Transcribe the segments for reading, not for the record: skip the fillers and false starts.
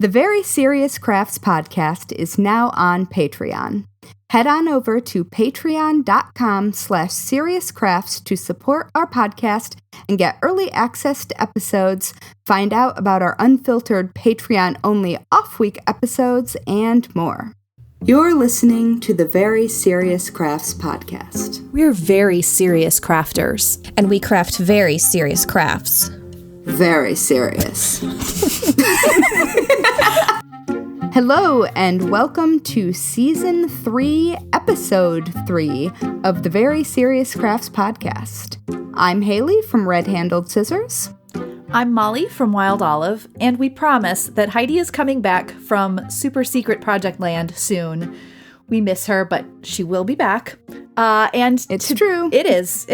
The Very Serious Crafts podcast is now on Patreon. Head on over to patreon.com/seriouscrafts to support our podcast and get early access to episodes, find out about our unfiltered Patreon-only off-week episodes, and more. You're listening to the Very Serious Crafts podcast. We're very serious crafters, and we craft very serious crafts. Very serious. Hello, and welcome to Season 3, Episode 3 of the Very Serious Crafts podcast. I'm Haley from Red Handled Scissors. I'm Molly from Wild Olive, and we promise that Heidi is coming back from super secret project land soon. We miss her, but she will be back. And it's true. It is.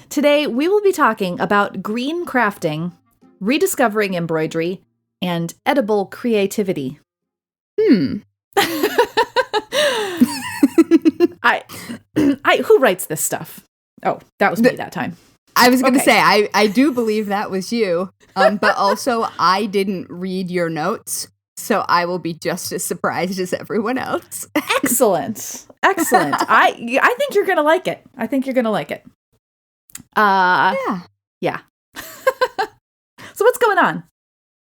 Today, we will be talking about green crafting, rediscovering embroidery, and edible creativity. Who writes this stuff? Oh, that was me that time. I was going to say, I do believe that was you, but also I didn't read your notes, so I will be just as surprised as everyone else. Excellent. I think you're going to like it. Yeah. So what's going on?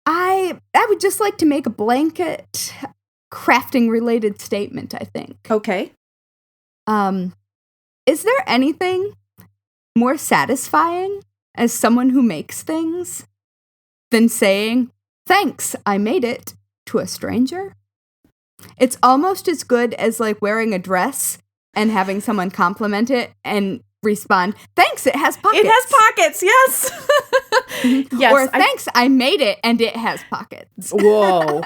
I would just like to make a blanket crafting related statement, I think. Okay. Is there anything more satisfying as someone who makes things than saying, "Thanks, I made it," to a stranger? It's almost as good as like wearing a dress and having someone compliment it and respond, "Thanks, it has pockets." It has pockets, yes. Yes. Or thanks, I made it and it has pockets. Whoa.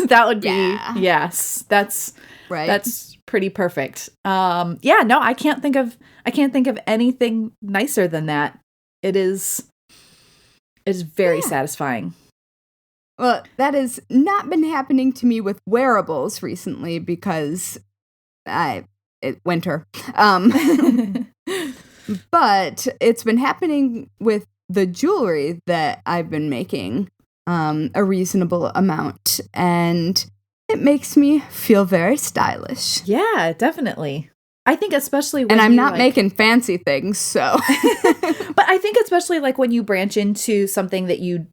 That would be, yes. That's right. That's pretty perfect. No, I can't think of anything nicer than that. It is very satisfying. Well, that has not been happening to me with wearables recently because winter. But it's been happening with the jewelry that I've been making a reasonable amount, and it makes me feel very stylish. Yeah, definitely. I think especially when and I'm not making fancy things, so. But I think especially like when you branch into something that you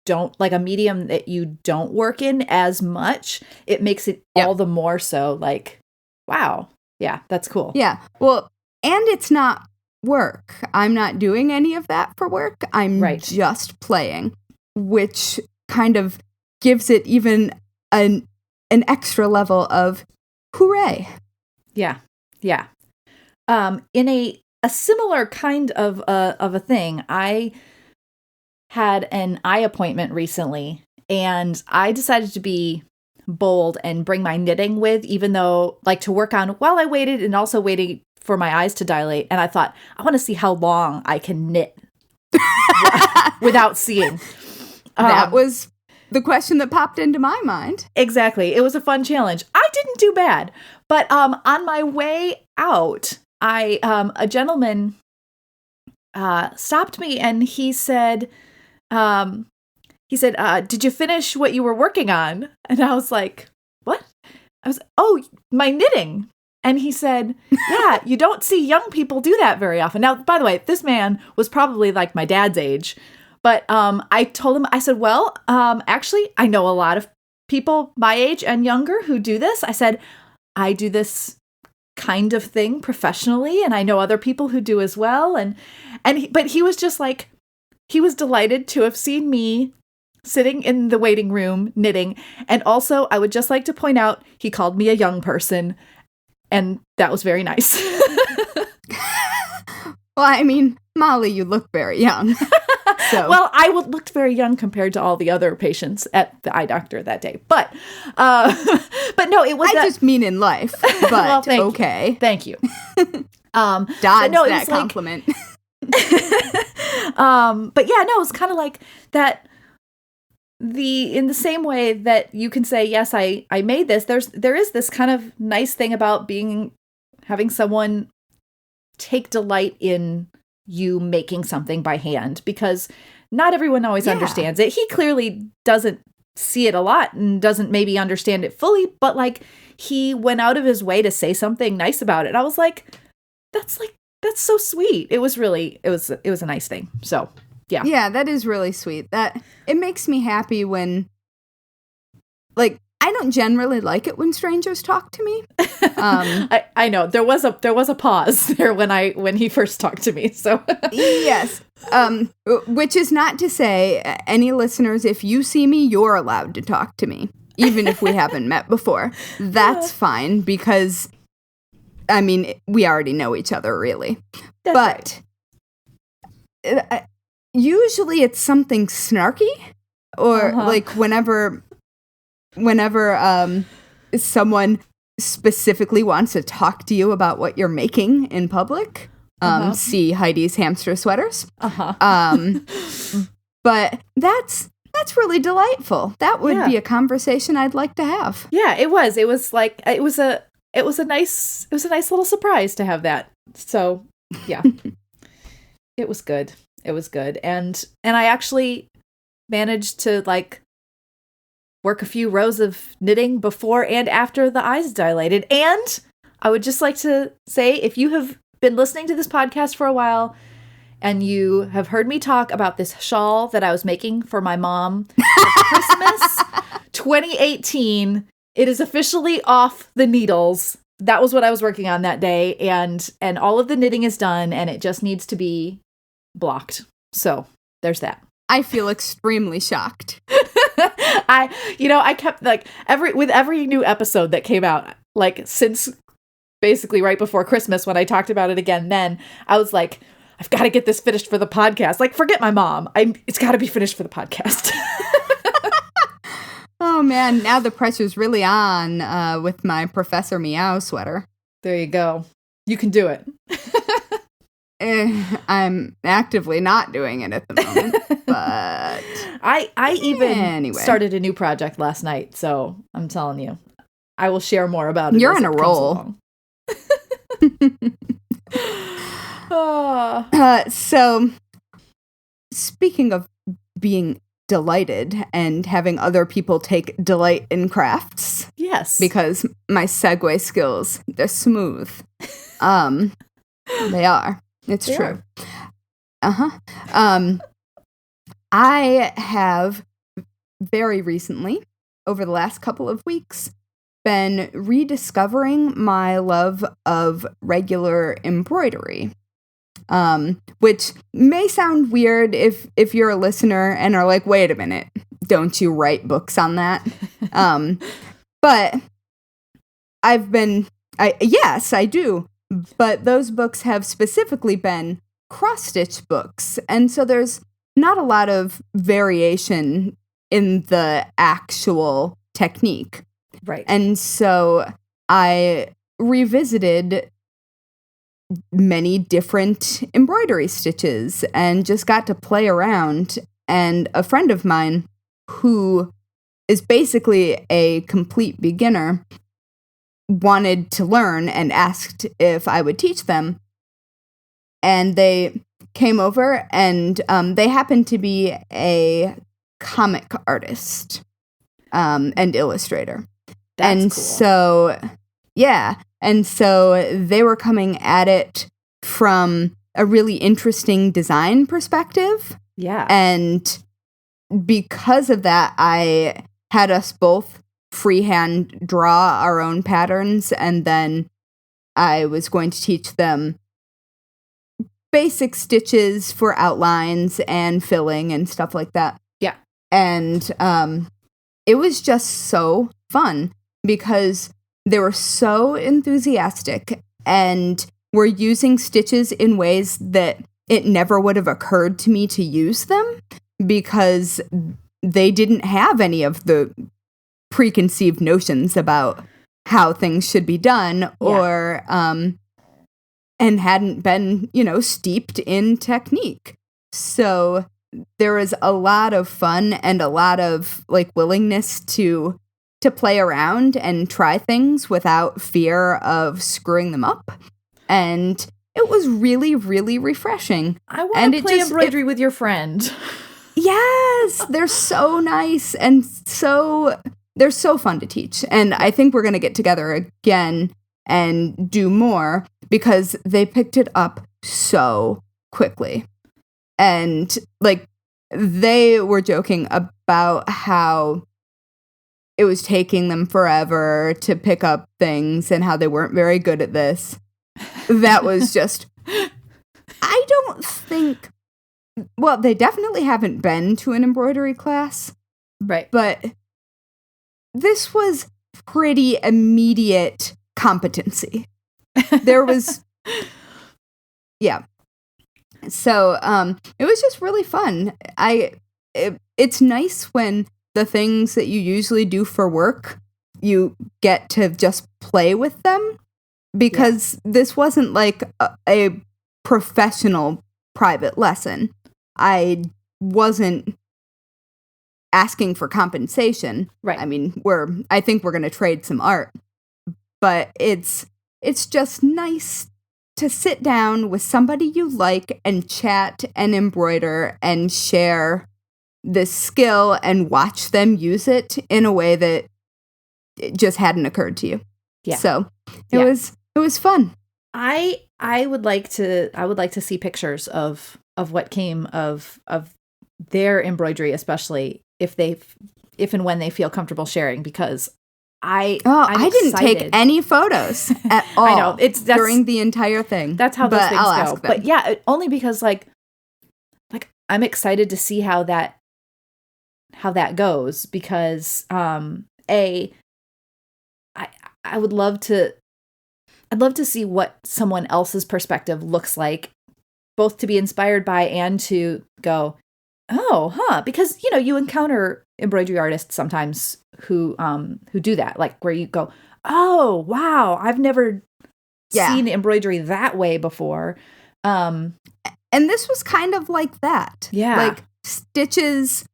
don't, like a medium that you don't work in as much, it makes it all the more so like, wow. Yeah, that's cool. Yeah. Well, and it's not work. I'm not doing any of that for work. I'm just playing, which kind of gives it even an extra level of hooray. Yeah. In a similar kind of a thing, I had an eye appointment recently, and I decided to be bold and bring my knitting with, even though like to work on while I waited and also waiting for my eyes to dilate. And I thought, I want to see how long I can knit without seeing. That was the question that popped into my mind. Exactly. It was a fun challenge. I didn't do bad, but on my way out, a gentleman stopped me and he said, "Did you finish what you were working on?" And I was like, "What?" "Oh, my knitting." And he said, "Yeah, you don't see young people do that very often." Now, by the way, this man was probably like my dad's age. But I told him, I said, "Well, actually, I know a lot of people my age and younger who do this." I said, "I do this kind of thing professionally, and I know other people who do as well." But he was just like, he was delighted to have seen me sitting in the waiting room knitting. And also, I would just like to point out, he called me a young person, and that was very nice. Well, I mean, Molly, you look very young. So. Well, I looked very young compared to all the other patients at the eye doctor that day. But no, it was. I just mean in life. But well, okay. Thank you. Dodge that compliment. But yeah, no, it's kind of like that. In the same way that you can say, yes, I made this. There is this kind of nice thing about having someone take delight in you making something by hand, because not everyone always Yeah. understands it. He clearly doesn't see it a lot and doesn't maybe understand it fully, but like he went out of his way to say something nice about it. I was like, that's so sweet. It was a nice thing. So yeah. Yeah, that is really sweet. That it makes me happy when, like, I don't generally like it when strangers talk to me. I know there was a pause there when he first talked to me. So Yes. Which is not to say, any listeners, if you see me, you're allowed to talk to me, even if we haven't met before. That's fine, because, I mean, we already know each other, really. That's But usually it's something snarky, or like whenever someone specifically wants to talk to you about what you're making in public. See Heidi's hamster sweaters. But that's really delightful. That would be a conversation I'd like to have. Yeah, it was. It was like it was a nice little surprise to have that. So yeah, it was good. It was good, and I actually managed to like work a few rows of knitting before and after the eyes dilated. And I would just like to say, if you have been listening to this podcast for a while and you have heard me talk about this shawl that I was making for my mom for Christmas 2018, it is officially off the needles. That was what I was working on that day. And all of the knitting is done and it just needs to be blocked. So there's that. I feel extremely shocked. I kept like every new episode that came out, like since basically right before Christmas when I talked about it again, then I was like, I've got to get this finished for the podcast. Like, forget my mom. It's got to be finished for the podcast. Oh man, now the pressure's really on with my Professor Meow sweater. There you go. You can do it. I'm actively not doing it at the moment, but I even anyway. started a new project last night, so I'm telling you, I will share more about it. You're as on it a comes roll. along. So, speaking of being delighted and having other people take delight in crafts, yes, because my segue skills, they're smooth. They are. It's They true. are. I have very recently, over the last couple of weeks, been rediscovering my love of regular embroidery. Which may sound weird if you're a listener and are like, wait a minute, don't you write books on that? But yes, I do. But those books have specifically been cross-stitch books. And so there's not a lot of variation in the actual technique. Right. And so I revisited many different embroidery stitches and just got to play around. And a friend of mine who is basically a complete beginner wanted to learn and asked if I would teach them. And they came over and they happened to be a comic artist and illustrator. That's and cool. So, yeah. And so they were coming at it from a really interesting design perspective. Yeah. And because of that, I had us both freehand draw our own patterns, and then I was going to teach them basic stitches for outlines and filling and stuff like that. Yeah. And it was just so fun because they were so enthusiastic and were using stitches in ways that it never would have occurred to me to use them because they didn't have any of the preconceived notions about how things should be done or and hadn't been, steeped in technique. So there was a lot of fun and a lot of willingness to play around and try things without fear of screwing them up. And it was really, really refreshing. I want to play embroidery with your friend. Yes, they're so nice and they're so fun to teach. And I think we're going to get together again and do more because they picked it up so quickly. And like they were joking about how it was taking them forever to pick up things and how they weren't very good at this. That was just, I don't think, well, they definitely haven't been to an embroidery class. Right. But this was pretty immediate competency. There was, yeah. So it was just really fun. It's nice when the things that you usually do for work, you get to just play with them, because this wasn't like a professional private lesson. I wasn't asking for compensation. Right. I mean, I think we're going to trade some art, but it's just nice to sit down with somebody you like and chat and embroider and share this skill and watch them use it in a way that it just hadn't occurred to you. Yeah. So it was fun. I would like to see pictures of what came of their embroidery, especially if and when they feel comfortable sharing, because I didn't take any photos at all. I know that's during the entire thing. That's how those things I'll go. But yeah, only because like I'm excited to see how that goes, because I'd love to see what someone else's perspective looks like, both to be inspired by and to go, oh, huh, because you encounter embroidery artists sometimes who do that, like where you go, oh wow, I've never seen embroidery that way before. And this was kind of like that. Yeah. Like stitches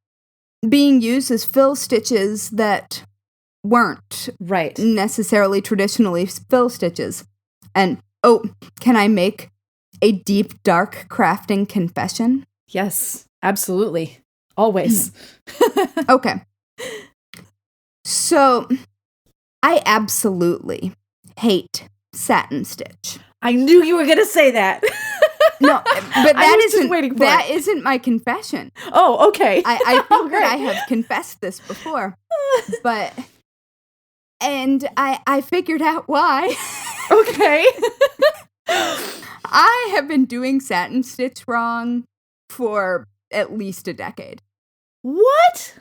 being used as fill stitches that weren't right necessarily traditionally fill stitches. And can I make a deep, dark crafting confession? Yes, absolutely. Always. Okay. So I absolutely hate satin stitch. I knew you were going to say that. No, but that isn't isn't my confession. Oh, okay. I think that I have confessed this before, and I figured out why. Okay. I have been doing satin stitch wrong for at least a decade. What?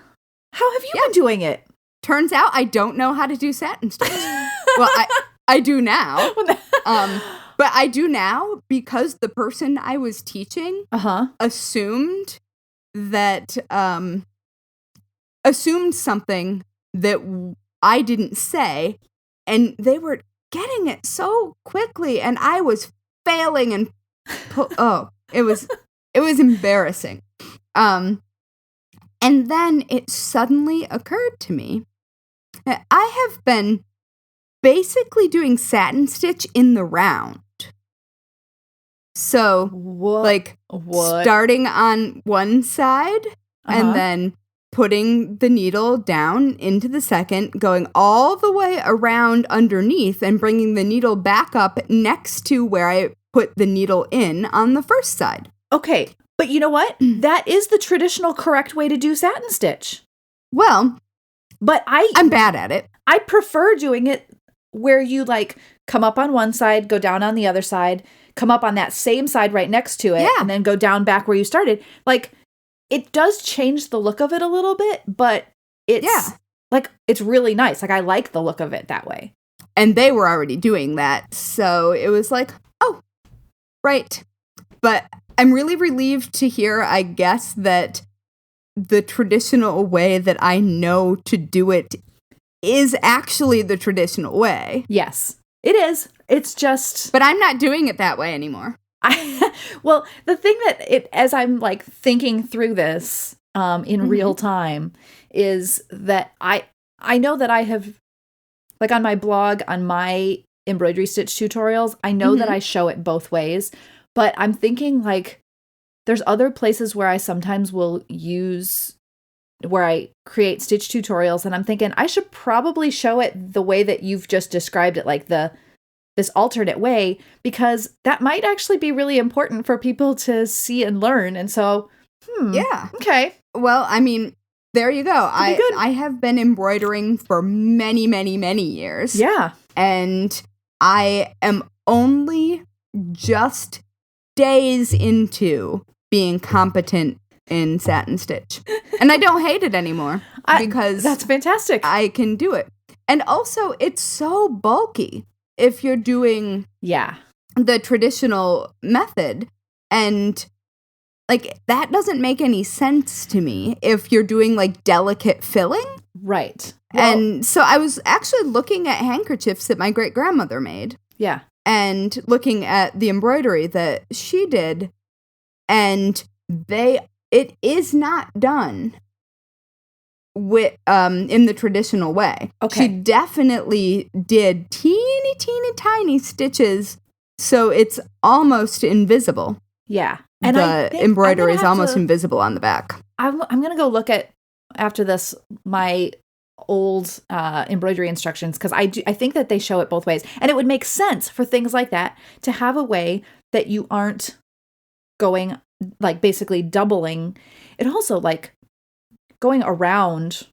How have you been doing it? Turns out I don't know how to do satin stitch. Well, I do now. But I do now because the person I was teaching assumed something that I didn't say, and they were getting it so quickly, and I was failing and it was embarrassing. And then it suddenly occurred to me that I have been basically doing satin stitch in the round. So, what? Starting on one side and then putting the needle down into the second, going all the way around underneath and bringing the needle back up next to where I put the needle in on the first side. Okay, but you know what? That is the traditional correct way to do satin stitch. Well, but I'm bad at it. I prefer doing it where you like come up on one side, go down on the other side, come up on that same side right next to it, and then go down back where you started. Like, it does change the look of it a little bit, but it's like, it's really nice. Like, I like the look of it that way. And they were already doing that. So it was like, oh, right. But I'm really relieved to hear, I guess, that the traditional way that I know to do it is actually the traditional way. Yes, it is. It's just... But I'm not doing it that way anymore. Well, the thing that as I'm like thinking through this in real time is that I know that I have, like on my blog, on my embroidery stitch tutorials, I know that I show it both ways, but I'm thinking like, there's other places where I sometimes will use, where I create stitch tutorials, and I'm thinking I should probably show it the way that you've just described it, like this alternate way, because that might actually be really important for people to see and learn. And so, yeah. Okay. Well, I mean, there you go. Good. I have been embroidering for many, many, many years. Yeah. And I am only just days into being competent in satin stitch. And I don't hate it anymore because that's fantastic. I can do it. And also, it's so bulky if you're doing the traditional method. And like, that doesn't make any sense to me if you're doing like delicate filling. Right. Well, and so I was actually looking at handkerchiefs that my great-grandmother made. Yeah. And looking at the embroidery that she did. And it is not done with in the traditional way. Okay. She definitely did teeny tiny stitches, so it's almost invisible. Yeah. And the embroidery is almost invisible on the back. I'm going to go look at, after this, my old embroidery instructions, because I think that they show it both ways. And it would make sense for things like that to have a way that you aren't going, like, basically doubling. It also, like, going around,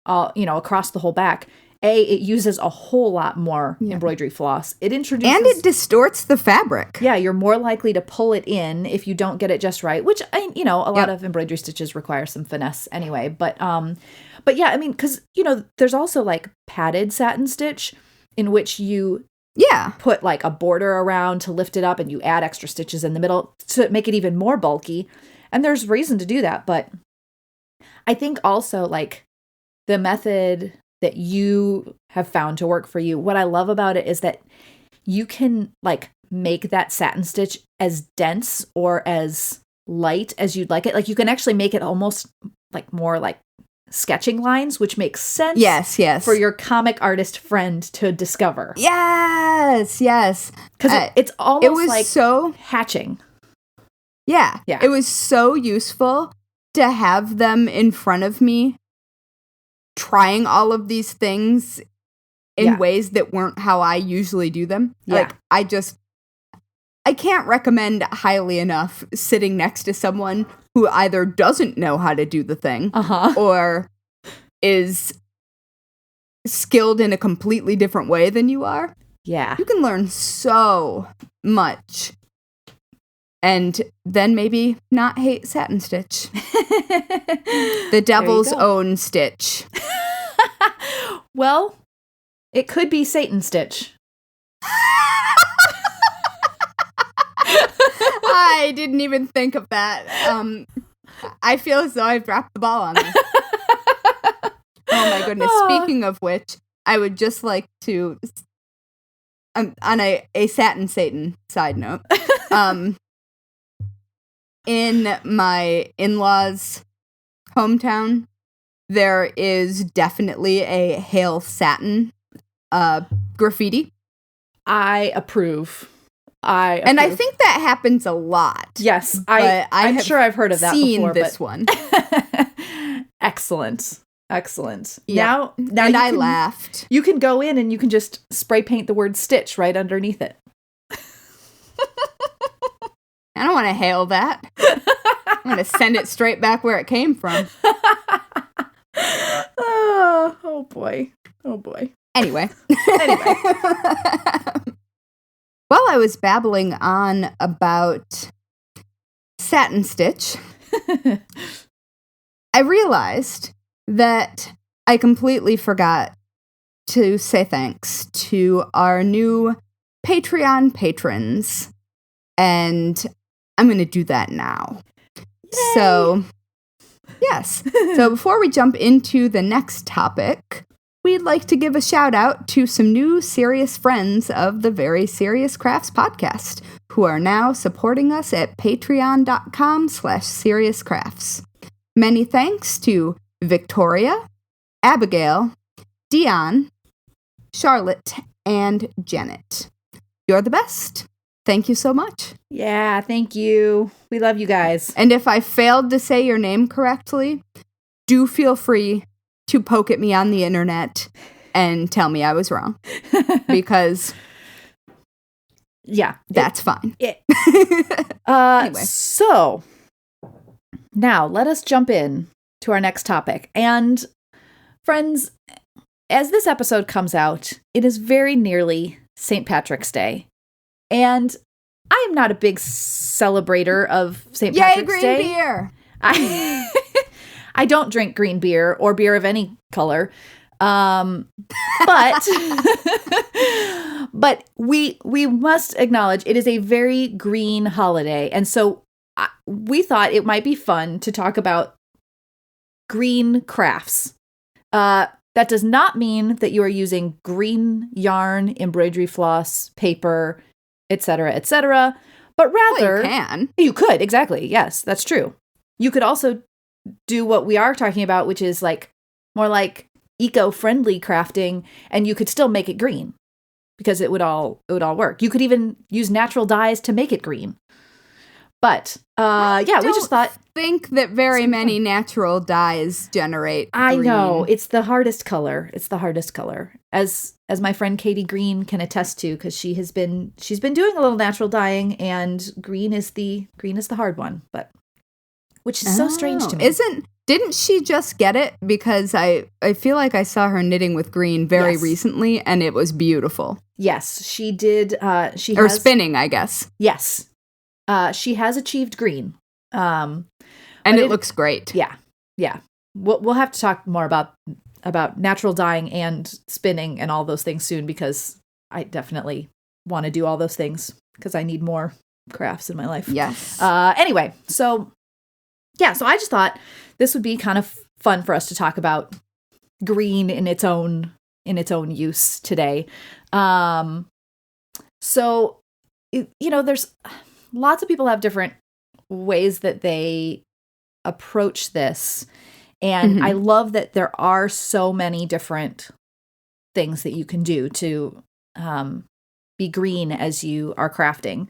across the whole back, it uses a whole lot more embroidery floss. It introduces... And it distorts the fabric. Yeah, you're more likely to pull it in if you don't get it just right, which, a lot of embroidery stitches require some finesse anyway. But yeah, I mean, because, there's also, like, padded satin stitch in which you put, like, a border around to lift it up, and you add extra stitches in the middle to make it even more bulky. And there's reason to do that, but I think also, like, the method that you have found to work for you, what I love about it is that you can, like, make that satin stitch as dense or as light as you'd like it. Like, you can actually make it almost like more like sketching lines, which makes sense. Yes. For your comic artist friend to discover. Yes. Because it's almost it was like so hatching. Yeah. It was so useful to have them in front of me trying all of these things in ways that weren't how I usually do them. Yeah. Like, I can't recommend highly enough sitting next to someone who either doesn't know how to do the thing or is skilled in a completely different way than you are. Yeah. You can learn so much. And then maybe not hate satin stitch. The devil's own stitch. Well, it could be Satan stitch. I didn't even think of that. I feel as though I've dropped the ball on this. Oh my goodness. Speaking of which, I would just like to, on a satin Satan side note, in my in-laws' hometown, there is definitely a Hail Satin graffiti. I approve. And I think that happens a lot. Yes, I'm sure I've heard of that before. This one. Excellent. Yeah. Now and I laughed. You can go in and you can just spray paint the word stitch right underneath it. I don't want to hail that. I'm going to send it straight back where it came from. Oh boy. Anyway. While I was babbling on about satin stitch, I realized that I completely forgot to say thanks to our new Patreon patrons. And I'm going to do that now. Yay! So, yes. So before we jump into the next topic, we'd like to give a shout out to some new serious friends of the Very Serious Crafts podcast who are now supporting us at patreon.com/seriouscrafts. Many thanks to Victoria, Abigail, Dion, Charlotte, and Janet. You're the best. thank you so much. Yeah, thank you. We love you guys. And if I failed to say your name correctly, do feel free to poke at me on the internet and tell me I was wrong. Because that's fine. Anyway. So now let us jump in to our next topic. And friends, as this episode comes out, it is very nearly St. Patrick's Day. And I am not a big celebrator of St. Patrick's green Day. beer! I don't drink green beer or beer of any color. But but we must acknowledge it is a very green holiday. And so we thought it might be fun to talk about green crafts. That does not mean that you are using green yarn, embroidery floss, paper, etc., but rather... Well, you can. You could, exactly. Yes, that's true. You could also do what we are talking about, which is like more like eco-friendly crafting, and you could still make it green because it would all work. You could even use natural dyes to make it green. But we just thought, think that very many natural dyes generate green. I know, it's the hardest color. It's the hardest color, as my friend Katie Green can attest to, because she's been doing a little natural dyeing, and green is the hard one, but which is so strange to me. Didn't she just get it? Because I feel like I saw her knitting with green very recently, and it was beautiful. Yes, she did. Spinning, I guess. Yes, she has achieved green, and it looks great. Yeah. We'll have to talk more about natural dyeing and spinning and all those things soon, because I definitely want to do all those things because I need more crafts in my life. Yes. Anyway, so I just thought this would be kind of fun for us to talk about green in its own use today. So there's lots of people have different ways that they approach this. And I love that there are so many different things that you can do to be green as you are crafting.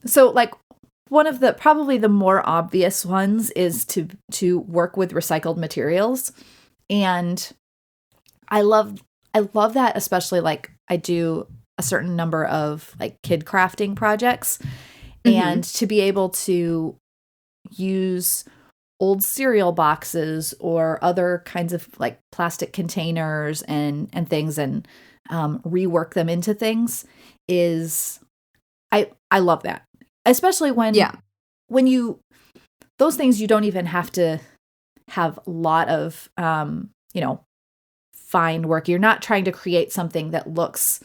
So like one of the probably the more obvious ones is to work with recycled materials. And I love that, especially like I do a certain number of like kid crafting projects, and to be able to use old cereal boxes or other kinds of like plastic containers and things, and rework them into things is I love that, especially when those things you don't even have to have a lot of fine work. You're not trying to create something that looks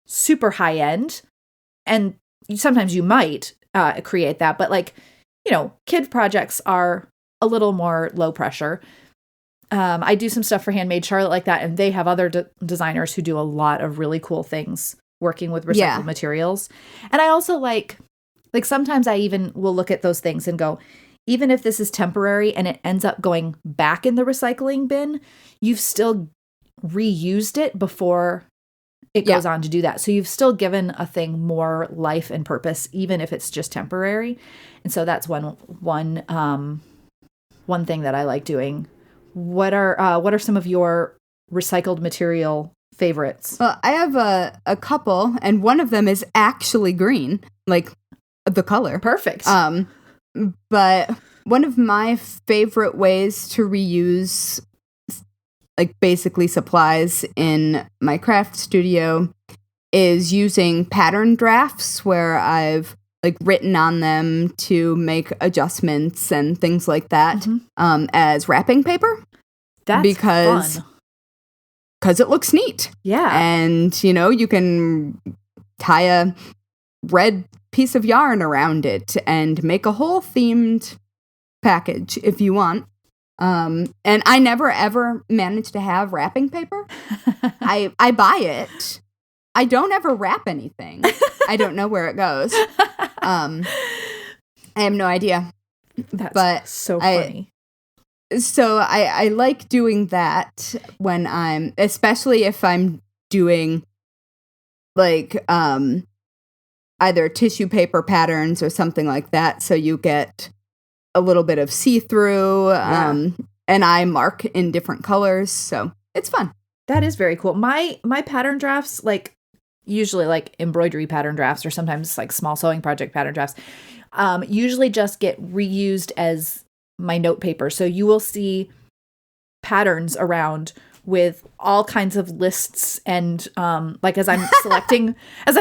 super high end, and sometimes you might create that, but like kid projects are a little more low pressure. I do some stuff for Handmade Charlotte like that, and they have other designers who do a lot of really cool things working with recycled materials. And I also like sometimes I even will look at those things and go, even if this is temporary and it ends up going back in the recycling bin, you've still reused it before it goes on to do that. So you've still given a thing more life and purpose, even if it's just temporary. And so that's one thing that I like doing. What are some of your recycled material favorites? Well, I have a couple, and one of them is actually green, like the color. Perfect. But one of my favorite ways to reuse like basically supplies in my craft studio is using pattern drafts where I've like written on them to make adjustments and things like that as wrapping paper. That's fun. Because it looks neat. Yeah. And, you can tie a red piece of yarn around it and make a whole themed package if you want. And I never ever managed to have wrapping paper. I buy it. I don't ever wrap anything. I don't know where it goes. I have no idea. That's so funny. So I like doing that when especially if I'm doing like either tissue paper patterns or something like that, so you get a little bit of see-through. And I mark in different colors, so it's fun. That is very cool. My pattern drafts, like usually like embroidery pattern drafts or sometimes like small sewing project pattern drafts, usually just get reused as my note paper. So you will see patterns around with all kinds of lists and like as I'm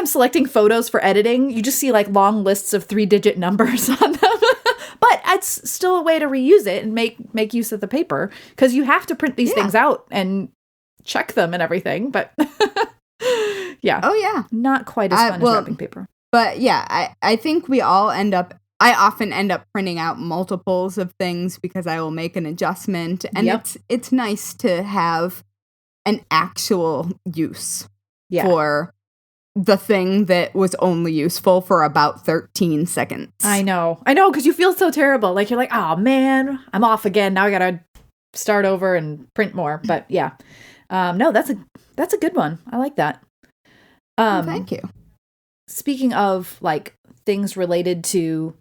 selecting photos for editing, you just see like long lists of 3-digit numbers on them. But it's still a way to reuse it and make use of the paper, because you have to print these things out and check them and everything. But yeah. Oh, yeah. Not quite as fun as wrapping paper. But yeah, I think we all I often end up printing out multiples of things because I will make an adjustment. And it's nice to have an actual use for the thing that was only useful for about 13 seconds. I know, because you feel so terrible. Like, you're like, oh, man, I'm off again. Now I got to start over and print more. But yeah. No, that's a good one. I like that. Thank you. Speaking of like things related to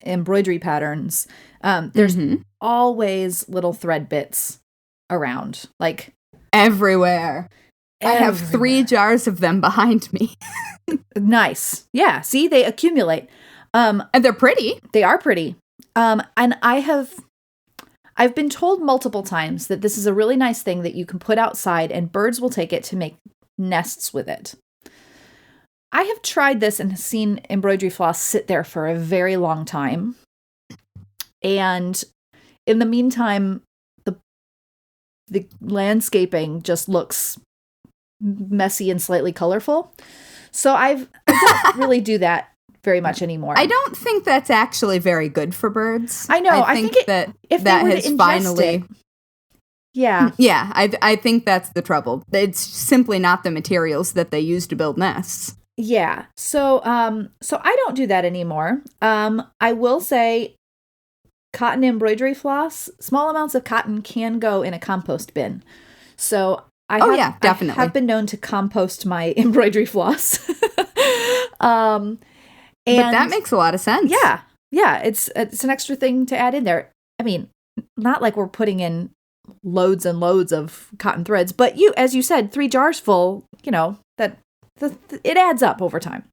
embroidery patterns, there's always little thread bits around, like everywhere. I have 3 jars of them behind me. Nice. Yeah. See, they accumulate. And they're pretty. They are pretty. And I've been told multiple times that this is a really nice thing that you can put outside and birds will take it to make nests with it. I have tried this and seen embroidery floss sit there for a very long time. And in the meantime, the landscaping just looks messy and slightly colorful. So I don't really do that very much anymore. I don't think that's actually very good for birds. I know. I think that if that they were has to ingest finally it, yeah. Yeah, I think that's the trouble. It's simply not the materials that they use to build nests. Yeah. So I don't do that anymore. I will say cotton embroidery floss, small amounts of cotton can go in a compost bin. So definitely. I have been known to compost my embroidery floss. But that makes a lot of sense. Yeah. Yeah. It's an extra thing to add in there. I mean, not like we're putting in loads and loads of cotton threads, but as you said, 3 jars full, it adds up over time.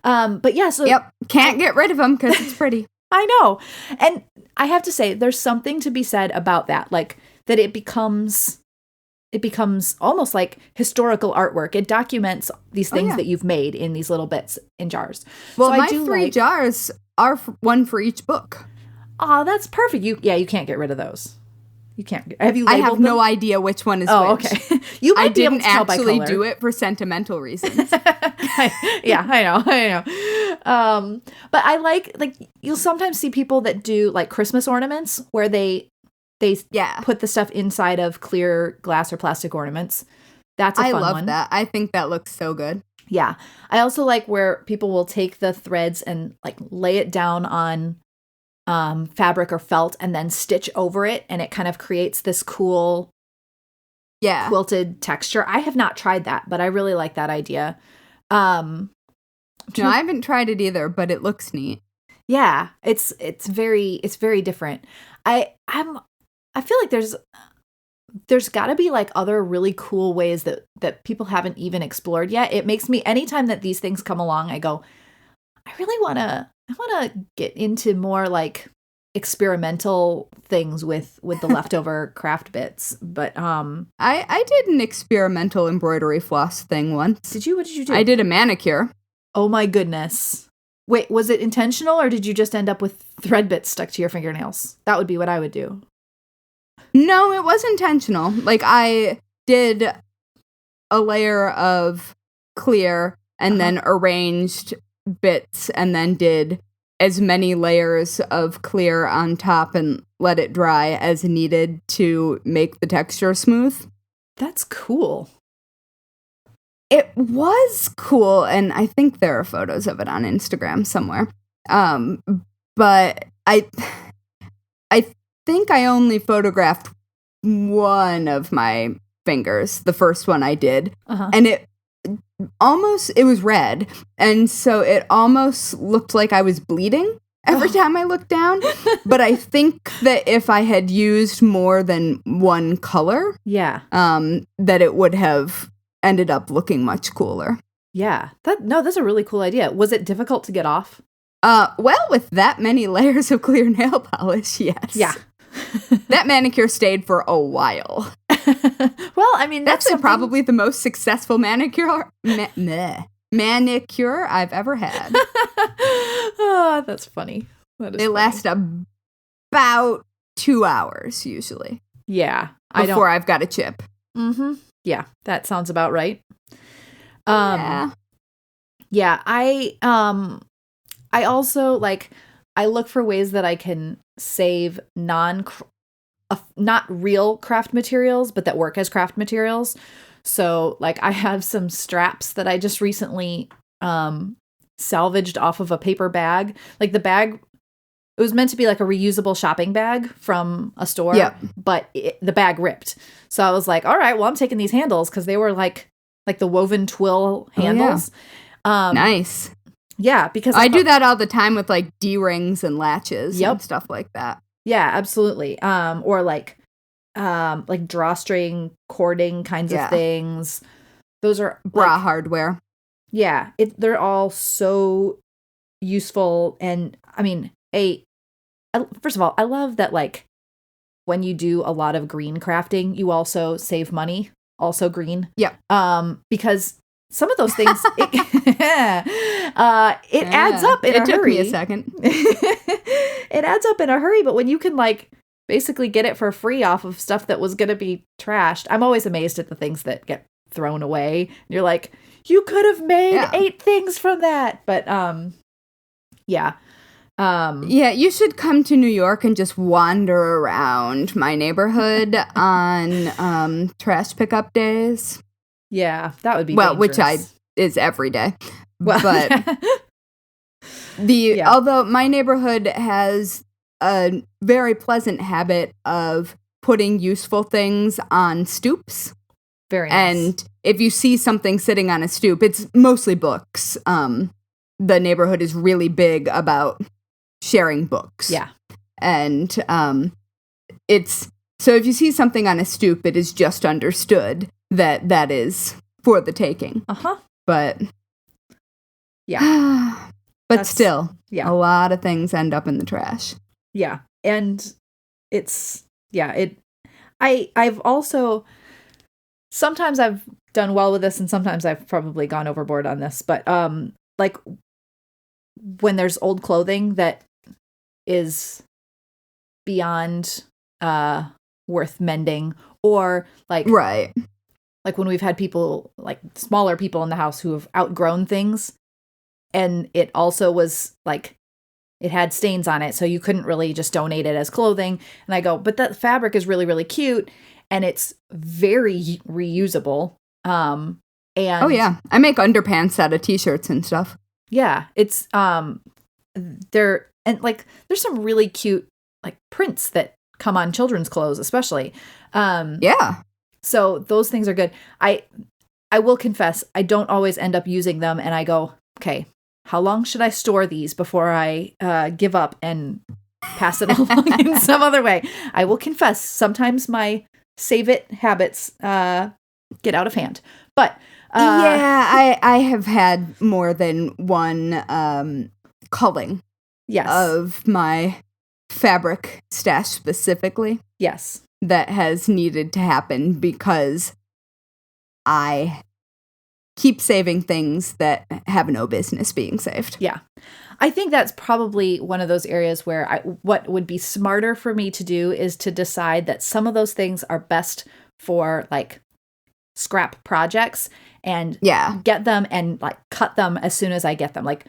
But yeah, so can't get rid of them because it's pretty. I know. And I have to say, there's something to be said about that, like that it becomes almost like historical artwork. It documents these things that you've made in these little bits in jars. Well, so my 3 jars are one for each book. Oh, that's perfect. You can't get rid of those. You can't. Have you labeled I have them? No idea which one is which. Okay. You might be able to tell by color. I didn't actually do it for sentimental reasons. Yeah, I know. But I like you'll sometimes see people that do like Christmas ornaments where they put the stuff inside of clear glass or plastic ornaments. That's a fun one. I love that. I think that looks so good. Yeah. I also like where people will take the threads and like lay it down on fabric or felt and then stitch over it, and it kind of creates this cool quilted texture. I have not tried that, but I really like that idea. No, I haven't tried it either, but it looks neat. Yeah, it's very different. I feel like there's got to be like other really cool ways that people haven't even explored yet. It makes me, anytime that these things come along, I go, I want to get into more like experimental things with the leftover craft bits. But I did an experimental embroidery floss thing once. Did you? What did you do? I did a manicure. Oh my goodness. Wait, was it intentional or did you just end up with thread bits stuck to your fingernails? That would be what I would do. No, it was intentional. Like I did a layer of clear and then arranged bits and then did as many layers of clear on top and let it dry as needed to make the texture smooth. That's cool. It was cool, and I think there are photos of it on Instagram somewhere. But I think I only photographed one of my fingers, the first one I did, and almost, it was red. And so it almost looked like I was bleeding every time I looked down. But I think that if I had used more than one color, that it would have ended up looking much cooler. Yeah. That's a really cool idea. Was it difficult to get off? Well, with that many layers of clear nail polish, yes. Yeah. That manicure stayed for a while. Well, I mean, that's probably the most successful manicure I've ever had. Oh, that's funny. They last about 2 hours usually. Yeah. Before I've got a chip. Mm-hmm. Yeah, that sounds about right. Yeah. Yeah, I also, like, I look for ways that I can save not real craft materials, but that work as craft materials. So, like, I have some straps that I just recently salvaged off of a paper bag. Like, the bag, it was meant to be like a reusable shopping bag from a store, but the bag ripped. So I was like, all right, well, I'm taking these handles because they were like the woven twill handles. Nice. Yeah, because I do that all the time with like D-rings and latches and stuff like that. Yeah, absolutely. Or like drawstring cording kinds of things. Those are bra hardware. Yeah, they're all so useful. And I mean, first of all, I love that, like, when you do a lot of green crafting, you also save money. Also green. Yeah. Because some of those things, it adds up in a hurry. It took me a second. It adds up in a hurry, but when you can, like, basically get it for free off of stuff that was going to be trashed, I'm always amazed at the things that get thrown away. You're like, you could have made 8 things from that. But, yeah. Yeah, you should come to New York and just wander around my neighborhood on trash pickup days. Yeah, that would be dangerous. Which is every day. Well, but although my neighborhood has a very pleasant habit of putting useful things on stoops. Very nice. And if you see something sitting on a stoop, it's mostly books. The neighborhood is really big about sharing books. Yeah. And it's so if you see something on a stoop, it is just understood that is for the taking. But yeah. But still, a lot of things end up in the trash. Yeah. And I've also, sometimes I've done well with this and sometimes I've probably gone overboard on this, but like when there's old clothing that is beyond worth mending, or like like when we've had people, like smaller people in the house who have outgrown things, and it also was like it had stains on it, so you couldn't really just donate it as clothing. And I go, but that fabric is really, really cute and it's very reusable. And I make underpants out of t-shirts and stuff. Yeah, it's there's some really cute like prints that come on children's clothes, especially. So those things are good. I will confess, I don't always end up using them, and I go, okay, how long should I store these before I give up and pass it along in some other way? I will confess, sometimes my save it habits get out of hand. But I have had more than one culling of my fabric stash specifically. Yes. That has needed to happen because I keep saving things that have no business being saved. Yeah. I think that's probably one of those areas where what would be smarter for me to do is to decide that some of those things are best for like scrap projects and get them and like cut them as soon as I get them. Like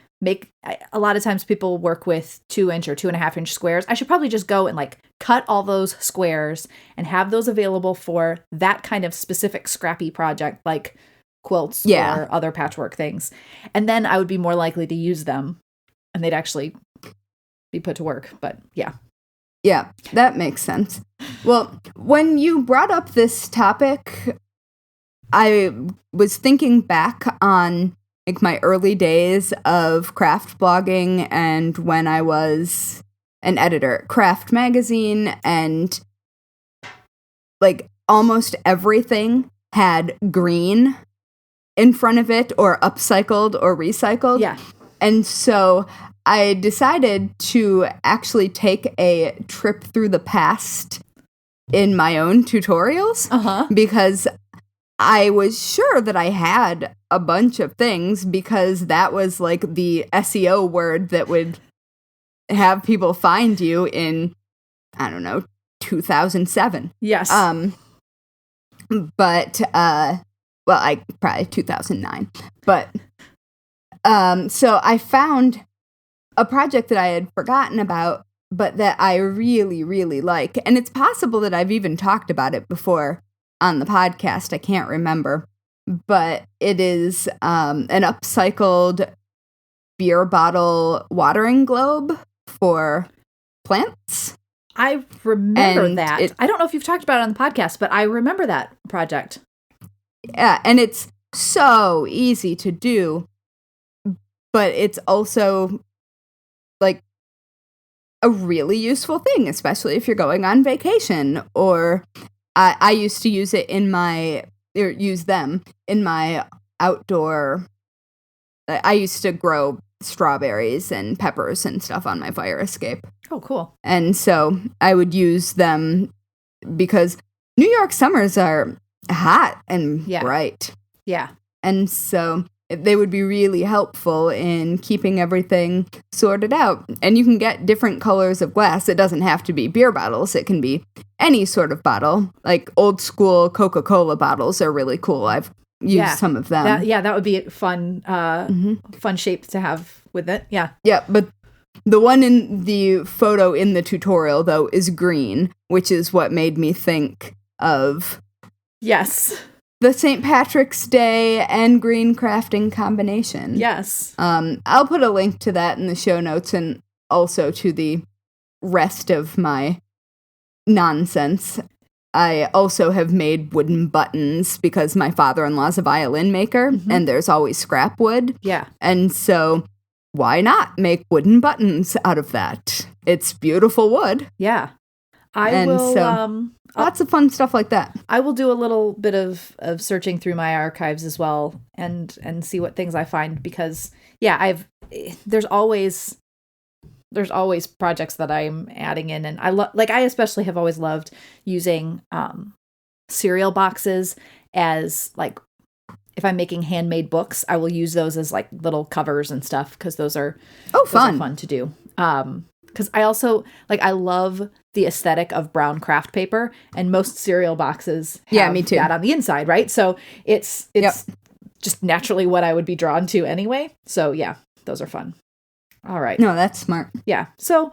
a lot of times people work with 2-inch or 2.5-inch squares. I should probably just go and like cut all those squares and have those available for that kind of specific scrappy project, like quilts or other patchwork things. And then I would be more likely to use them and they'd actually be put to work. But yeah. Yeah, that makes sense. Well, when you brought up this topic, I was thinking back on like my early days of craft blogging and when I was an editor at Craft Magazine, and like almost everything had green in front of it or upcycled or recycled. Yeah. And so I decided to actually take a trip through the past in my own tutorials because I was sure that I had a bunch of things because that was like the SEO word that would have people find you in, I don't know, 2007. Yes. But, I probably 2009. But, so I found a project that I had forgotten about, but that I really, really like. And it's possible that I've even talked about it before on the podcast. I can't remember. But it is an upcycled beer bottle watering globe for plants. I remember And that. I don't know if you've talked about it on the podcast, but I remember that project. Yeah, and it's so easy to do, but it's also like a really useful thing, especially if you're going on vacation. Or I used to use them in my outdoor. I used to grow strawberries and peppers and stuff on my fire escape. Oh, cool. And so I would use them because New York summers are hot and bright. Yeah. And so they would be really helpful in keeping everything sorted out. And you can get different colors of glass. It doesn't have to be beer bottles. It can be any sort of bottle. Like old school Coca-Cola bottles are really cool. I've used some of them. That would be a fun shape to have with it. Yeah. Yeah, but the one in the photo in the tutorial, though, is green, which is what made me think of... Yes. The St. Patrick's Day and green crafting combination. Yes. I'll put a link to that in the show notes and also to the rest of my nonsense. I also have made wooden buttons because my father-in-law's a violin maker and there's always scrap wood. Yeah. And so why not make wooden buttons out of that? It's beautiful wood. Yeah. Lots of fun stuff like that. I will do a little bit of searching through my archives as well and see what things I find because there's always projects that I'm adding in, and I especially have always loved using cereal boxes as like if I'm making handmade books, I will use those as like little covers and stuff because those are fun to do. Because I also I love the aesthetic of brown craft paper, and most cereal boxes have me too. that on the inside, right? So it's just naturally what I would be drawn to anyway. So yeah, those are fun. All right. No, that's smart. Yeah. So,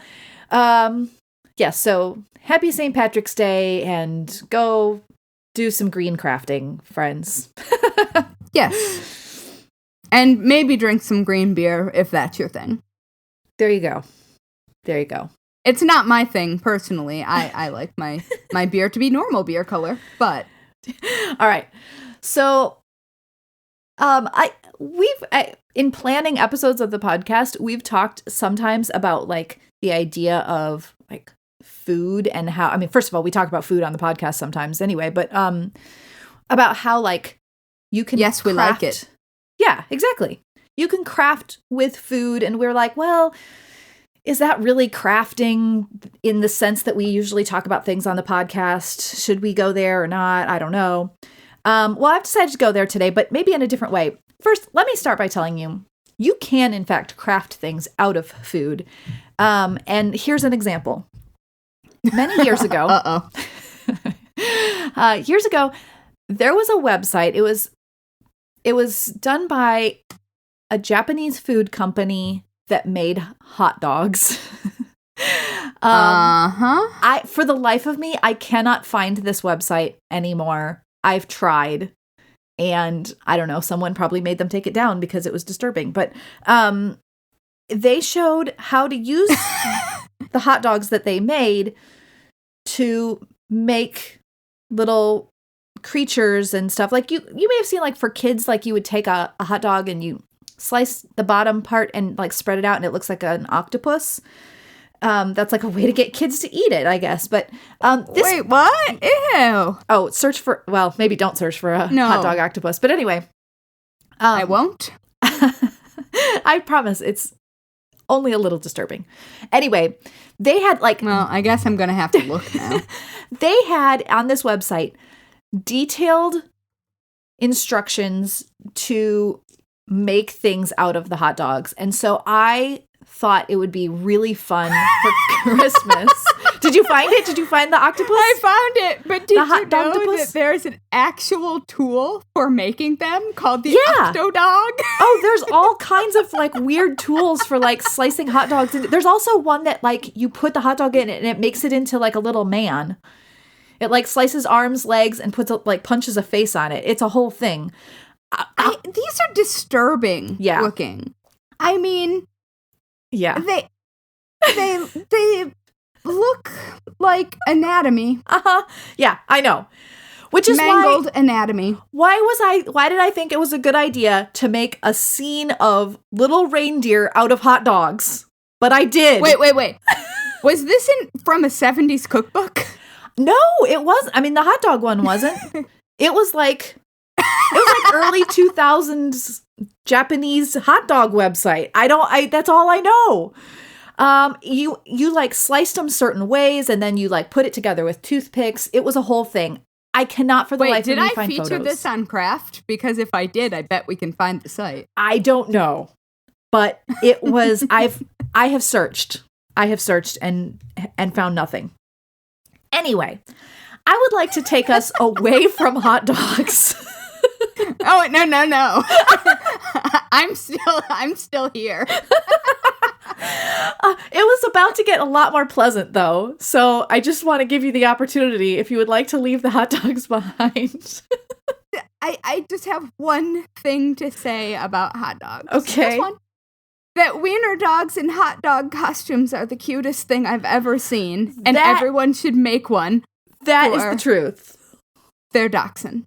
so happy St. Patrick's Day and go do some green crafting, friends. Yes. And maybe drink some green beer if that's your thing. There you go. It's not my thing personally. I like my beer to be normal beer color, but all right. So in planning episodes of the podcast, we've talked sometimes about like the idea of like food and how, I mean, first of all, we talk about food on the podcast sometimes anyway, but about how like you can Yes, we like it. Yeah, exactly. You can craft with food, and we're like, well, is that really crafting in the sense that we usually talk about things on the podcast? Should we go there or not? I don't know. Well, I've decided to go there today, but maybe in a different way. First, let me start by telling you, you can, in fact, craft things out of food. And here's an example. Many years ago, years ago, there was a website. It was done by a Japanese food company that made hot dogs. For the life of me, I cannot find this website anymore. I've tried, and I don't know, someone probably made them take it down because it was disturbing, but they showed how to use the hot dogs that they made to make little creatures and stuff. Like you may have seen, like for kids, like you would take a hot dog and you slice the bottom part and like spread it out and it looks like an octopus. That's like a way to get kids to eat it, I guess. But wait, what? Ew. Oh, maybe don't search for a hot dog octopus. But anyway. I won't. I promise it's only a little disturbing. Anyway, they had like... Well, I guess I'm going to have to look now. They had on this website detailed instructions to make things out of the hot dogs. And so I thought it would be really fun for Christmas. Did you find it? Did you find the octopus? I found it, but did you know octopus? that there's an actual tool for making them called the Octodog? Oh, there's all kinds of like weird tools for like slicing hot dogs. And there's also one that like you put the hot dog in and it makes it into like a little man. It like slices arms, legs, and punches a face on it. It's a whole thing. These are disturbing looking. I mean, yeah, they look like anatomy. Yeah, I know. Which is mangled anatomy. Why did I think it was a good idea to make a scene of little reindeer out of hot dogs? But I did. Wait. Was this from a 70s cookbook? No, it wasn't. I mean, the hot dog one wasn't. It was like early 2000s Japanese hot dog website. That's all I know. You like sliced them certain ways and then you like put it together with toothpicks. It was a whole thing. I cannot for the life of me find photos. Did I feature this on Craft? Because if I did, I bet we can find the site. I don't know. But it was, I have searched and found nothing. Anyway, I would like to take us away from hot dogs. Oh, no. I'm still here. It was about to get a lot more pleasant, though. So I just want to give you the opportunity if you would like to leave the hot dogs behind. I just have one thing to say about hot dogs. Okay. Just one. That wiener dogs in hot dog costumes are the cutest thing I've ever seen. And everyone should make one. That is the truth. Their dachshund.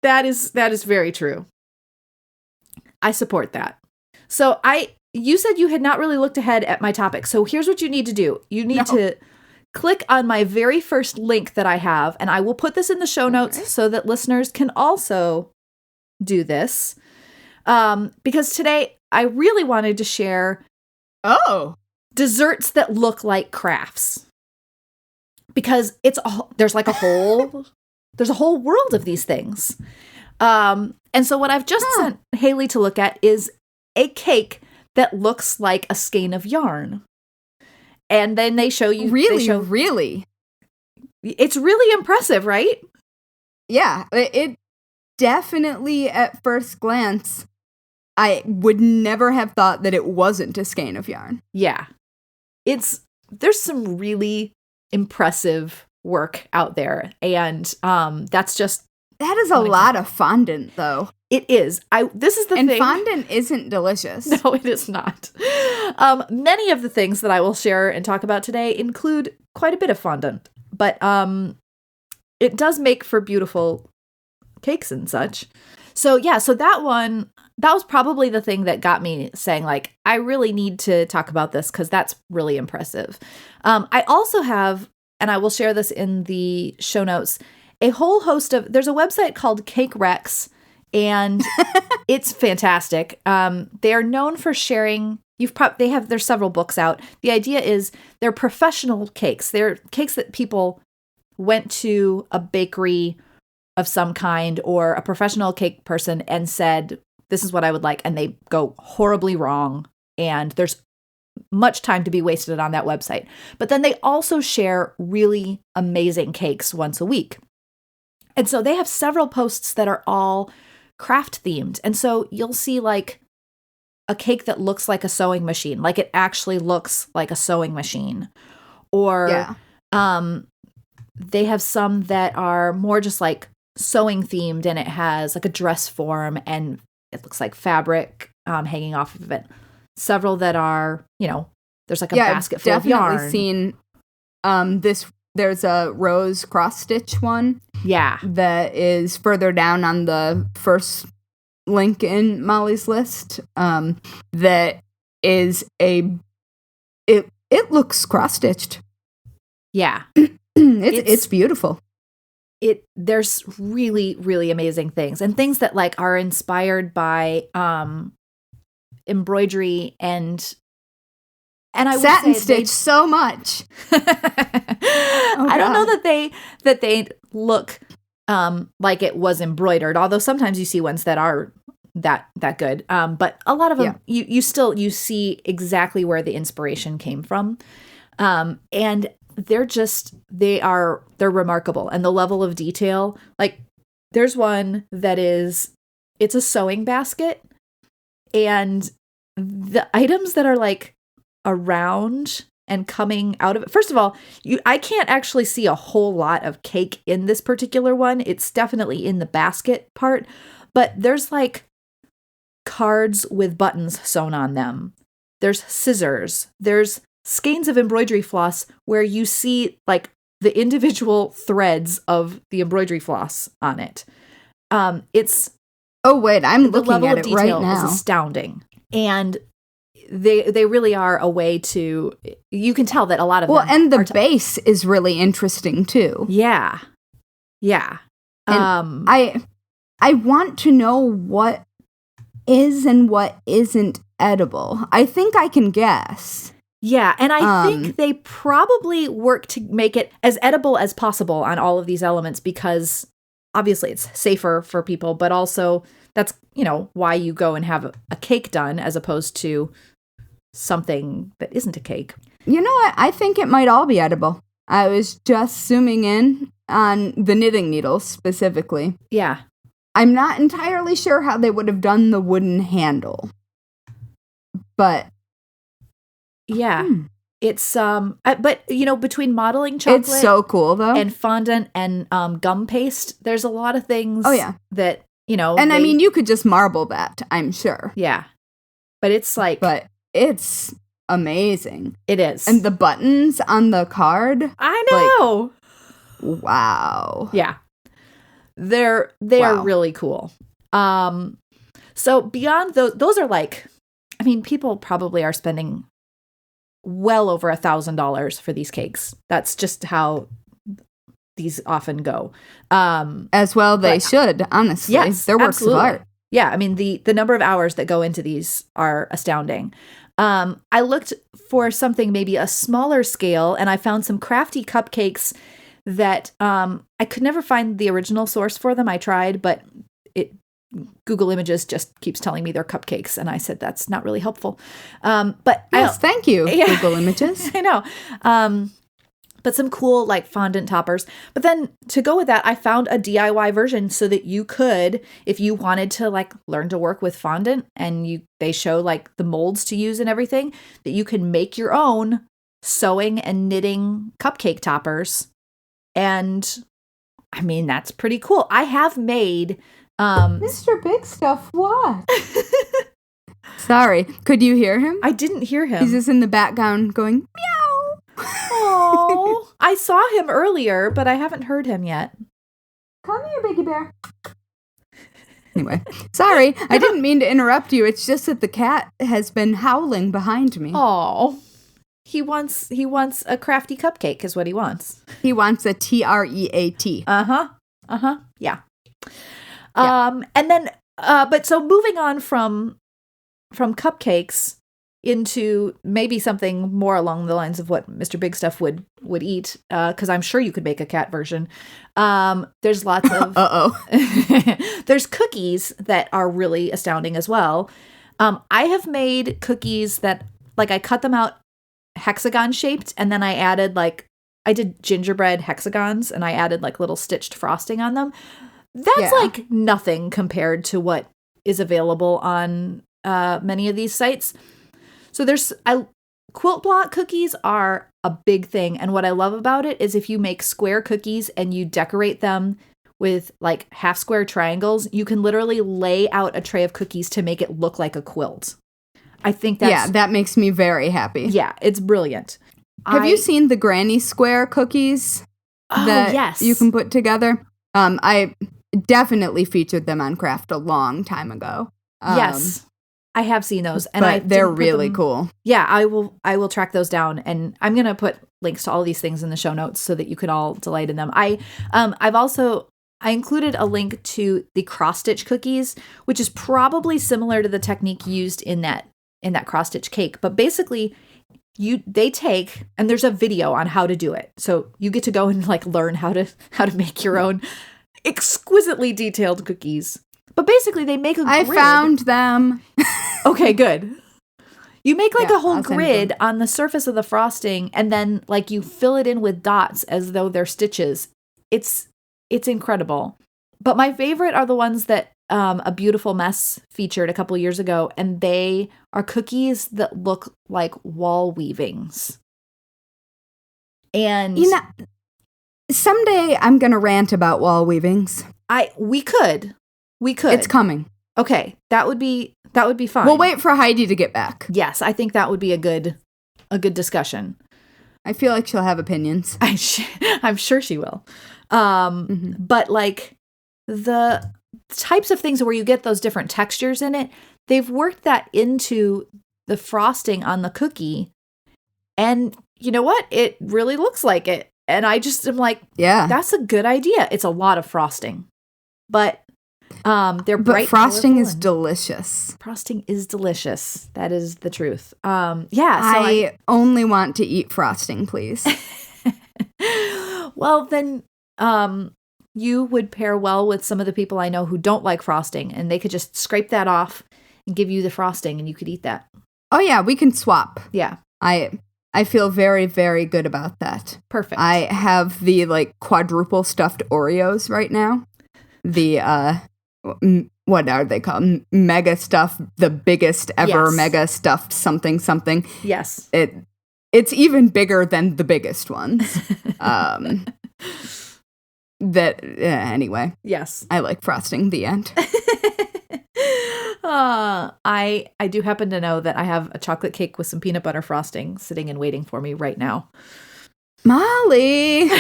That is very true. I support that. So you said you had not really looked ahead at my topic. So here's what you need to do. You need to click on my very first link that I have, and I will put this in the show notes so that listeners can also do this. Because today I really wanted to share desserts that look like crafts. Because there's a whole world of these things. And so what I've just sent Haley to look at is a cake that looks like a skein of yarn. And then they show you... Really? It's really impressive, right? Yeah, it definitely, at first glance, I would never have thought that it wasn't a skein of yarn. Yeah. There's some really impressive work out there. And that's just... That is a lot of fondant, though. It is. This is the thing. And fondant isn't delicious. No, it is not. Many of the things that I will share and talk about today include quite a bit of fondant. But it does make for beautiful cakes and such. So that was probably the thing that got me saying, like, I really need to talk about this because that's really impressive. I also have, and I will share this in the show notes, a whole host of, there's a website called Cake Rex, and it's fantastic. They are known for sharing, there's several books out. The idea is they're professional cakes. They're cakes that people went to a bakery of some kind or a professional cake person and said, this is what I would like. And they go horribly wrong. And there's much time to be wasted on that website. But then they also share really amazing cakes once a week. And so they have several posts that are all craft themed. And so you'll see like a cake that looks like a sewing machine, like it actually looks like a sewing machine. Or they have some that are more just like sewing themed, and it has like a dress form and it looks like fabric hanging off of it. Several that are, there's like a basket full of yarn. I've definitely seen this there's a rose cross-stitch one Yeah. that is further down on the first link in Molly's list. That is it looks cross-stitched. Yeah. It's beautiful. There's really, really amazing things, and things that like are inspired by embroidery and I satin would say stitch so much. I don't know that they look like it was embroidered, although sometimes you see ones that are that good. But a lot of them you see exactly where the inspiration came from. And they're remarkable, and the level of detail, like there's one that it's a sewing basket, and the items that are like around and coming out of it. First of all, I can't actually see a whole lot of cake in this particular one. It's definitely in the basket part, but there's like cards with buttons sewn on them. There's scissors. There's skeins of embroidery floss where you see like the individual threads of the embroidery floss on it. It's oh wait, I'm looking level at of it right detail now. is astounding, and they really are a way to. You can tell that a lot of them. And the base is really interesting too. Yeah. And I want to know what is and what isn't edible. I think I can guess. Yeah, and I think they probably work to make it as edible as possible on all of these elements, because obviously it's safer for people, but also that's, why you go and have a cake done as opposed to something that isn't a cake. You know what? I think it might all be edible. I was just zooming in on the knitting needles specifically. Yeah. I'm not entirely sure how they would have done the wooden handle. But yeah, it's but between modeling chocolate, it's so cool though, and fondant and gum paste, there's a lot of things. Oh yeah, that and I mean you could just marble that, I'm sure. Yeah, but it's it's amazing. It is, and the buttons on the card. I know. Wow. Yeah, they are really cool. So beyond those are like, I mean, people probably are spending well over $1,000 for these cakes. That's just how these often go. As well they should, honestly. Yes, they're works of art. Yeah, I mean, the number of hours that go into these are astounding. I looked for something maybe a smaller scale, and I found some crafty cupcakes that I could never find the original source for them. I tried, but Google Images just keeps telling me they're cupcakes, and I said that's not really helpful. But yes, thank you, Google Images. I know. But some cool like fondant toppers. But then to go with that, I found a DIY version so that you could, if you wanted to like learn to work with fondant, and they show like the molds to use and everything, that you can make your own sewing and knitting cupcake toppers. And I mean, that's pretty cool. I have made Mr. Big Stuff, what? Sorry, could you hear him? I didn't hear him. He's just in the background going, meow. Oh, I saw him earlier, but I haven't heard him yet. Come here, Biggie Bear. Anyway, sorry, I didn't mean to interrupt you. It's just that the cat has been howling behind me. Oh, he wants a crafty cupcake is what he wants. He wants a TREAT. Yeah. And then, but so moving on from cupcakes into maybe something more along the lines of what Mr. Big Stuff would eat, because I'm sure you could make a cat version. There's lots of there's cookies that are really astounding as well. I have made cookies that like I cut them out hexagon shaped, and then I did gingerbread hexagons, and I added like little stitched frosting on them. That's like nothing compared to what is available on many of these sites. So quilt block cookies are a big thing. And what I love about it is if you make square cookies and you decorate them with like half square triangles, you can literally lay out a tray of cookies to make it look like a quilt. I think that makes me very happy. Yeah, it's brilliant. Have you seen the granny square cookies that yes. you can put together? I definitely featured them on Craft a long time ago. Yes, I have seen those, and but they're really cool. Yeah, I will track those down, and I'm gonna put links to all these things in the show notes so that you can all delight in them. I included a link to the cross stitch cookies, which is probably similar to the technique used in that cross stitch cake, but basically they take, and there's a video on how to do it. So you get to go and like learn how to make your own exquisitely detailed cookies. But basically they make a grid. I found them. Okay, good. You make like a whole grid on the surface of the frosting, and then like you fill it in with dots as though they're stitches. It's incredible. But my favorite are the ones that A Beautiful Mess featured a couple years ago, and they are cookies that look like wall weavings. And someday I'm gonna rant about wall weavings. We could. It's coming. Okay, that would be fine. We'll wait for Heidi to get back. Yes, I think that would be a good discussion. I feel like she'll have opinions. I'm sure she will. But like the types of things where you get those different textures in it, they've worked that into the frosting on the cookie. And you know what? It really looks like it. And I just am like, yeah, that's a good idea. It's a lot of frosting, but they're bright. But frosting is delicious. Frosting is delicious. That is the truth. So I only want to eat frosting, please. Well, then you would pair well with some of the people I know who don't like frosting, and they could just scrape that off and give you the frosting, and you could eat that. Oh yeah, we can swap. Yeah. I feel very, very good about that. Perfect. I have the like quadruple stuffed Oreos right now. The what are they called? Mega stuff, the biggest ever mega stuffed something. Yes. It's even bigger than the biggest ones. Anyway. Yes. I like frosting. The end. I do happen to know that I have a chocolate cake with some peanut butter frosting sitting and waiting for me right now. Molly.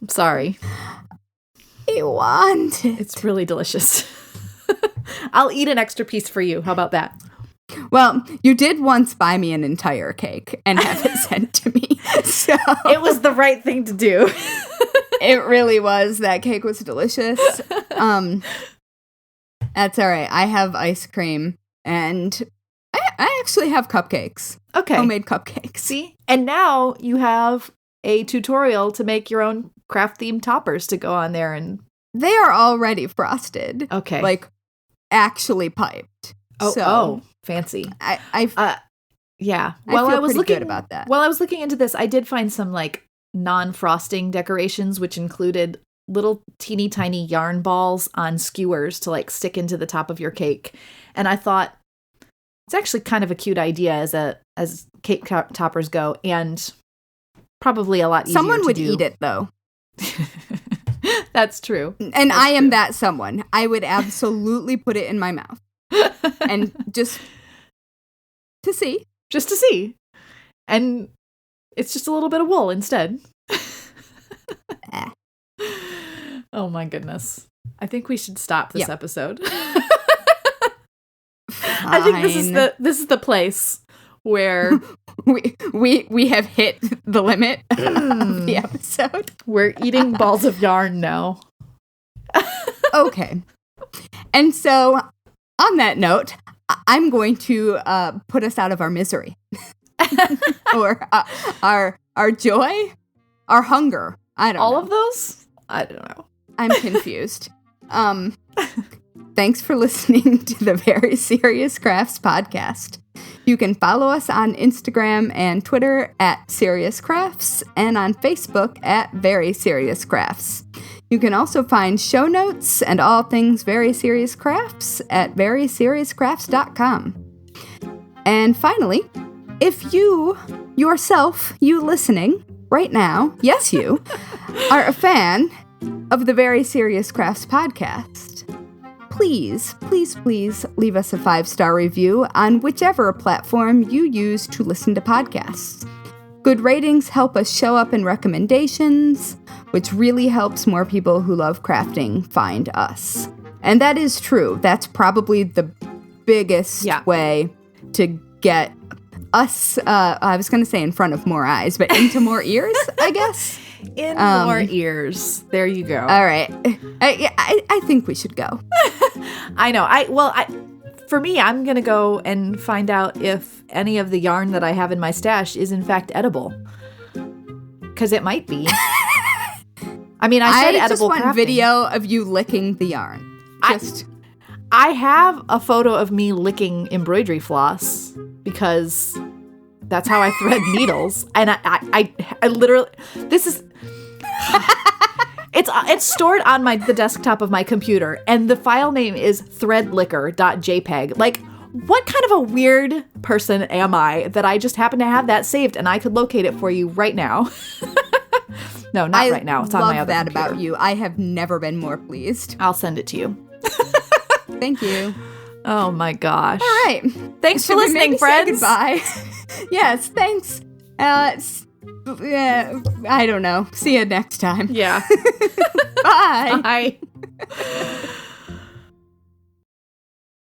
I'm sorry. I want it. It's really delicious. I'll eat an extra piece for you. How about that? Well, you did once buy me an entire cake and have it sent to me. So it was the right thing to do. It really was. That cake was delicious. That's all right. I have ice cream, and I actually have cupcakes. Okay. Homemade cupcakes. See? And now you have a tutorial to make your own craft-themed toppers to go on there. And they are already frosted. Okay. Like, actually piped. Oh, fancy. Yeah. Well, I was looking good about that. While I was looking into this, I did find some like non-frosting decorations, which included little teeny tiny yarn balls on skewers to like stick into the top of your cake. And I thought it's actually kind of a cute idea as cake toppers go, and probably a lot easier. Someone would eat it though. That's true. And I am that someone. I would absolutely put it in my mouth. And just to see. Just to see. And it's just a little bit of wool instead. Oh my goodness. I think we should stop this episode. I think this is the place where we have hit the limit of the episode. We're eating balls of yarn now. Okay. And so on that note, I'm going to put us out of our misery. Or our joy, our hunger. I don't know. All of those? I don't know. I'm confused. Thanks for listening to the Very Serious Crafts podcast. You can follow us on Instagram and Twitter at Serious Crafts and on Facebook at Very Serious Crafts. You can also find show notes and all things Very Serious Crafts at veryseriouscrafts.com. And finally, if you yourself, you listening right now, yes you, are a fan of the Very Serious Crafts podcast, please, please, please leave us a 5-star review on whichever platform you use to listen to podcasts. Good ratings help us show up in recommendations, which really helps more people who love crafting find us. And that is true. That's probably the biggest way to get us, I was going to say in front of more eyes, but into more ears, I guess. In more ears. There you go. All right. I think we should go. I know. For me, I'm going to go and find out if any of the yarn that I have in my stash is in fact edible. Because it might be. I mean, I said edible. I just want crafting. Video of you licking the yarn. I have a photo of me licking embroidery floss because that's how I thread needles. And I literally, this is, it's stored on the desktop of my computer, and the file name is threadlicker.jpg. Like, what kind of a weird person am I that I just happen to have that saved and I could locate it for you right now? No, not right now. It's on my other computer. I love that about you. I have never been more pleased. I'll send it to you. Thank you. Oh my gosh. All right. Thanks for listening, friends. Goodbye. Yes, thanks. I don't know. See you next time. Yeah. Bye. Bye.